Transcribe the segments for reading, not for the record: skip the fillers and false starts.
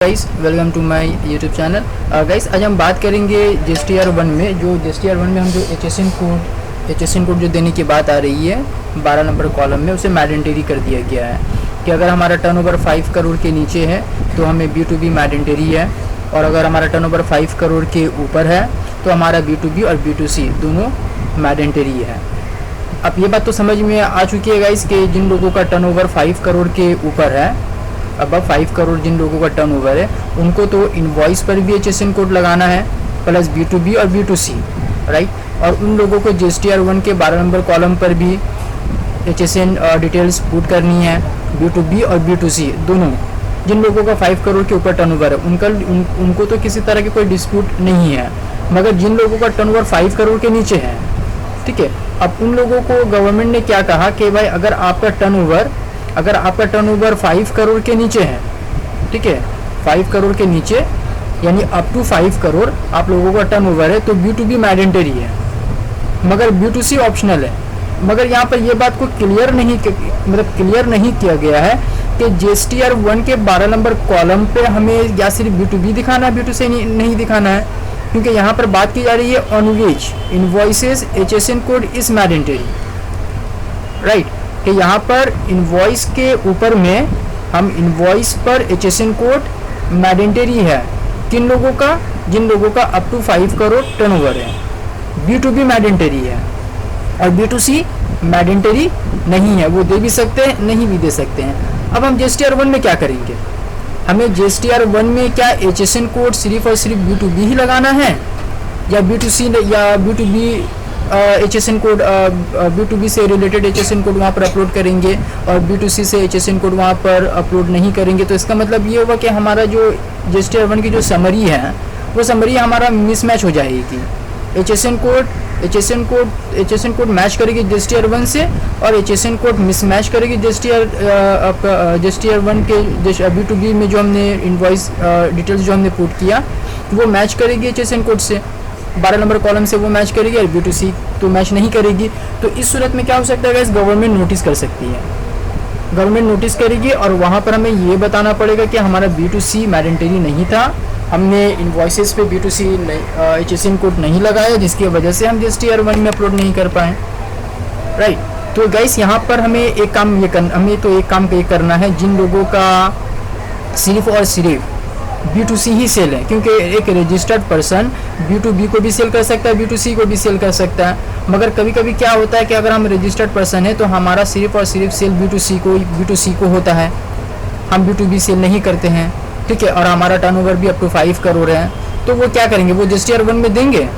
Guys, welcome to my YouTube channel. Guys, आज हम बात करेंगे जीएसटीआर 1 में जो जीएसटीआर 1 में हम जो एचएसएन कोड जो देने की बात आ रही है 12 नंबर कॉलम में, उसे मैंडेटरी कर दिया गया है कि अगर हमारा टर्नओवर 5 करोड़ के नीचे है तो हमें B2B मैंडेटरी है, और अगर हमारा टर्नओवर 5 करोड़ के ऊपर है तो हमारा B2B और B2C दोनों मैंडेटरी है। अब ये बात तो समझ में आ चुकी है गाइस कि जिन लोगों का टर्नओवर 5 करोड़ के ऊपर है, अब 5 करोड़ जिन लोगों का टर्नओवर है, उनको तो इनवॉइस पर भी एचएसएन कोड लगाना है प्लस B2B और B2C, राइट। और उन लोगों को जीएसटीआर 1 के 12 नंबर कॉलम पर भी एचएसएन डिटेल्स पुट करनी है, B2B और B2C दोनों। जिन लोगों का 5 करोड़ के ऊपर टर्नओवर है उनको तो किसी तरह की कोई डिस्प्यूट नहीं है, मगर जिन लोगों का टर्नओवर 5 करोड़ के नीचे है, ठीक है, अब उन लोगों को गवर्नमेंट ने क्या कहा कि भाई अगर आपका टर्नओवर 5 करोड़ के नीचे है, ठीक है, 5 करोड़ के नीचे यानी अप टू 5 करोड़ आप लोगों का टर्नओवर है तो B2B मैंडेटरी है, मगर B2C ऑप्शनल है। मगर यहाँ पर ये बात को क्लियर नहीं किया गया है कि जीएसटीआर 1 के 12 नंबर कॉलम पे हमें या सिर्फ B2B दिखाना है, B2C नहीं दिखाना है, क्योंकि यहाँ पर बात की जा रही है on which invoices HSN code is mandatory, right. कि यहाँ पर इनवॉइस के ऊपर में हम इनवॉइस पर एचएसएन कोड मैंडेटरी है किन लोगों का, जिन लोगों का अप टू 5 करोड़ टर्नओवर है। B2B मैंडेटरी है और B2C मैंडेटरी नहीं है, वो दे भी सकते हैं नहीं भी दे सकते हैं। अब हम जीएसटीआर 1 में क्या करेंगे, हमें जीएसटीआर 1 में क्या एचएसएन कोड सिर्फ और सिर्फ B2B ही लगाना है या B2C या B2B एचएसएन कोड B2B से रिलेटेड एचएसएन कोड वहाँ पर अपलोड करेंगे और B2C से एचएसएन कोड वहाँ पर अपलोड नहीं करेंगे। तो इसका मतलब ये होगा कि हमारा जो जीएसटीआर 1 की जो समरी है वो समरी हमारा मिसमैच हो जाएगी। एचएसएन कोड मैच करेगी जीएसटीआर 1 से और एचएसएन कोड मिसमैच करेगी जीएसटीआर 1 के B2B में जो हमने इनवॉइस डिटेल्स जो हमने पुट किया वो मैच करेगी एचएसएन कोड से, 12 नंबर कॉलम से वो मैच करेगी और B2C तो मैच नहीं करेगी। तो इस सूरत में क्या हो सकता है, गवर्नमेंट नोटिस कर सकती है, गवर्नमेंट नोटिस करेगी और वहाँ पर हमें ये बताना पड़ेगा कि हमारा B2C मैंडेटरी नहीं था, हमने इनवॉइसेस पे B2C एचएसएन कोड नहीं लगाया, जिसकी वजह से हम जीएसटीआर 1 में अपलोड नहीं कर पाए, राइट। तो गाइस यहाँ पर हमें एक काम ये करना है, जिन लोगों का सिर्फ और सिर्फ B2C ही सेल है, क्योंकि एक रजिस्टर्ड पर्सन B2B को भी सेल कर सकता है, B2C को भी सेल कर सकता है, मगर कभी कभी क्या होता है कि अगर हम रजिस्टर्ड पर्सन है तो हमारा सिर्फ और सिर्फ सेल B2C को होता है, हम B2B सेल नहीं करते हैं, ठीक है, और हमारा टर्नओवर भी अप टू 5 करोड़ है। तो वो क्या करेंगे, वो जीएसटीआर 1 में देंगे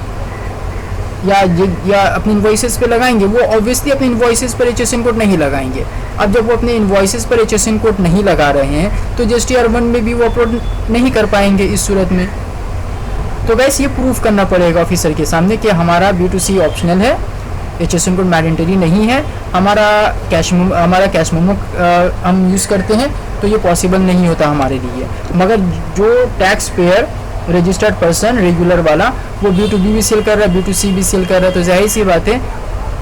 या अपनी इनवॉइसेस पे लगाएंगे, वो ऑब्वियसली अपने इनवॉइसेस पर एचएसएन कोड नहीं लगाएंगे। अब जब वो अपने इनवॉइसेस पर एचएसएन कोड नहीं लगा रहे हैं तो जीएसटीआर 1 में भी वो अपलोड नहीं कर पाएंगे इस सूरत में। तो गाइस ये प्रूफ करना पड़ेगा ऑफिसर के सामने कि हमारा B2C ऑप्शनल है, एचएसएन कोड मैंडेटरी नहीं है, हमारा कैश मेमो हम यूज़ करते हैं, तो ये पॉसिबल नहीं होता हमारे लिए। मगर जो tax payer registered person regular वाला वो B2B भी सेल कर रहा है, B2C भी सेल कर रहा है, तो जाहिर सी बात है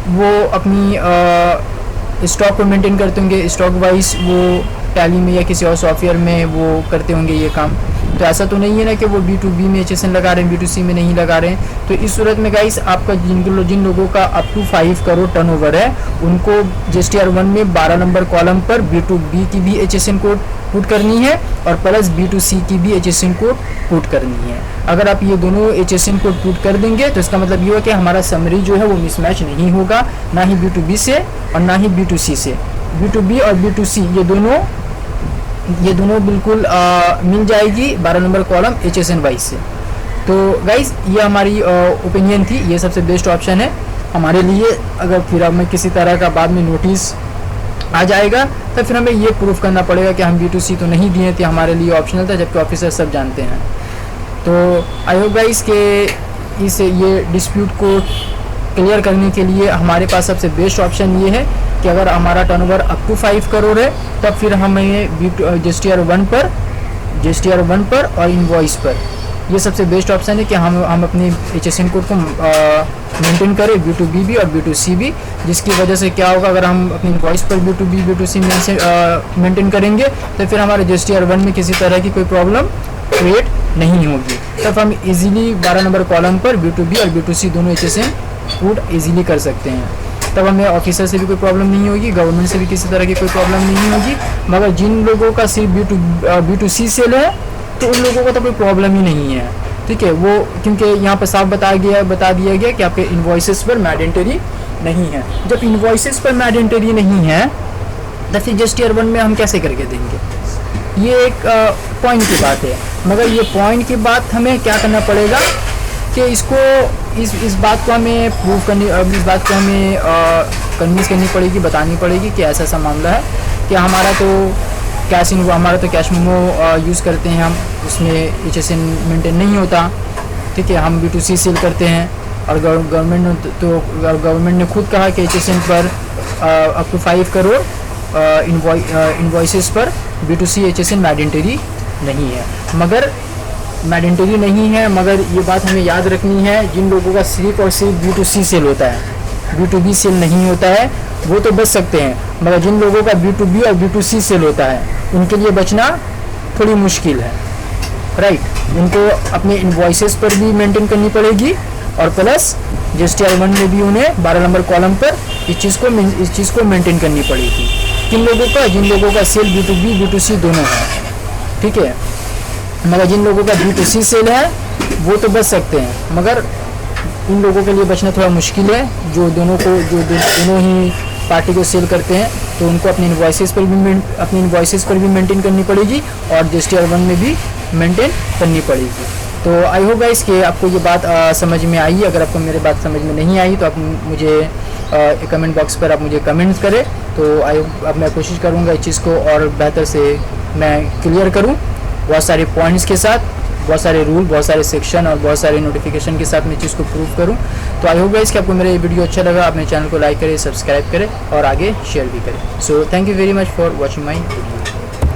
वो अपनी स्टॉक को मेंटेन करते होंगे, स्टॉक वाइज वो टैली में या किसी और सॉफ्टवेयर में वो करते होंगे ये काम। तो ऐसा तो नहीं है ना कि वो B2B में एचएसएन लगा रहे हैं, B2C में नहीं लगा रहे हैं। तो इस सूरत में गाइस आपका जिन लोगों का अप टू 5 करोड़ टर्नओवर है उनको जीएसटीआर 1 में 12 नंबर कॉलम पर B2B की भी एचएसएन कोड पुट करनी है और प्लस B2C की भी एचएसएन कोड पुट करनी है। अगर आप ये दोनों एचएसएन कोड पुट कर देंगे तो इसका मतलब ये होगा कि हमारा समरी जो है वो मिसमैच नहीं होगा, ना ही B2B से और ना ही B2C से। B2B और B2C ये दोनों बिल्कुल मिल जाएगी 12 नंबर कॉलम एचएसएन वाइज से। तो गाइज ये हमारी ओपिनियन थी, ये सबसे बेस्ट ऑप्शन है हमारे लिए। अगर फिर हमें किसी तरह का बाद में नोटिस आ जाएगा तो फिर हमें ये प्रूफ करना पड़ेगा कि हम B2C तो नहीं दिए थे, हमारे लिए ऑप्शनल था, जबकि ऑफिसर सब जानते हैं। तो आई होप गाइज के ये डिस्प्यूट को क्लियर करने के लिए हमारे पास सबसे बेस्ट ऑप्शन ये है कि अगर हमारा टर्नओवर अप टू 5 करोड़ है तब फिर हमें जीएसटीआर 1 पर और इनवॉइस पर ये सबसे बेस्ट ऑप्शन है कि हम अपनी HSN कोड को मेंटेन करें B2B भी और B2C भी, जिसकी वजह से क्या होगा, अगर हम अपनी इनवॉइस पर B2B B2C मेंटेन करेंगे तो फिर हमारे GSTR 1 में किसी तरह की कोई प्रॉब्लम क्रिएट नहीं होगी। तब हम इजीली 12 नंबर कॉलम पर B2B और B2C दोनों HSN कोड इजीली कर सकते हैं। तब हमें ऑफिसर से भी कोई प्रॉब्लम नहीं होगी, गवर्नमेंट से भी किसी तरह की कोई प्रॉब्लम नहीं होगी। मगर जिन लोगों का सिर्फ B2C सेल है तो उन लोगों को तो कोई प्रॉब्लम ही नहीं है, ठीक है। वो क्योंकि यहाँ पर साफ बता दिया गया कि आपके इन्वॉइसेस पर मैंडेटरी नहीं है। जब इन्वॉइसेस पर मैंडेटरी नहीं है तो फिर GSTR 1 में हम कैसे करके देंगे, ये एक पॉइंट की बात है। मगर ये पॉइंट की बात हमें क्या करना पड़ेगा कि इसको इस बात को हमें प्रूव करनी, इस बात को हमें कन्विंस करनी पड़ेगी, बतानी पड़ेगी कि ऐसा मामला है कि हमारा तो कैश मेमो यूज़ करते हैं हम, उसमें HSN मेंटेन नहीं होता, ठीक है। हम B2C सेल करते हैं और गवर्नमेंट ने खुद कहा कि HSN पर अप टू 5 करोड़ इन्वॉइसेस पर B2C HSN मैंडेटरी नहीं है। मगर मैंडेटरी नहीं है, मगर ये बात हमें याद रखनी है, जिन लोगों का सिर्फ और सिर्फ B2C सेल होता है, B2B सेल नहीं होता है, वो तो बच सकते हैं। मगर जिन लोगों का B2B और B2C सेल होता है उनके लिए बचना थोड़ी मुश्किल है, राइट। उनको अपने इन्वॉइसेस पर भी मेंटेन करनी पड़ेगी और प्लस GSTR 1 में भी उन्हें 12 नंबर कॉलम पर इस चीज़ को मेंटेन करनी पड़ेगी। जिन लोगों का सेल B2B B2C दोनों है, ठीक है। मगर जिन लोगों का B2C सेल है वो तो बच सकते हैं, मगर इन लोगों के लिए बचना थोड़ा मुश्किल है, जो दोनों ही पार्टी को सेल करते हैं, तो उनको अपने इन्वॉइसेस पर भी मेंटेन करनी पड़ेगी और GSTR 1 में भी मेंटेन करनी पड़ेगी। तो आई होप गाइस कि आपको ये बात समझ में आई। अगर आपको मेरी बात समझ में नहीं आई तो आप मुझे कमेंट बॉक्स पर आप मुझे कमेंट्स करें, तो अब मैं कोशिश करूँगा इस चीज़ को और बेहतर से मैं क्लियर करूँ, बहुत सारे पॉइंट्स के साथ, बहुत सारे रूल, बहुत सारे सेक्शन और बहुत सारे नोटिफिकेशन के साथ मैं चीज़ को प्रूव करूं। तो आई होप गाइस कि आपको मेरा ये वीडियो अच्छा लगा, आप मेरे चैनल को लाइक करें, सब्सक्राइब करें और आगे शेयर भी करें। So thank you very much for watching my video.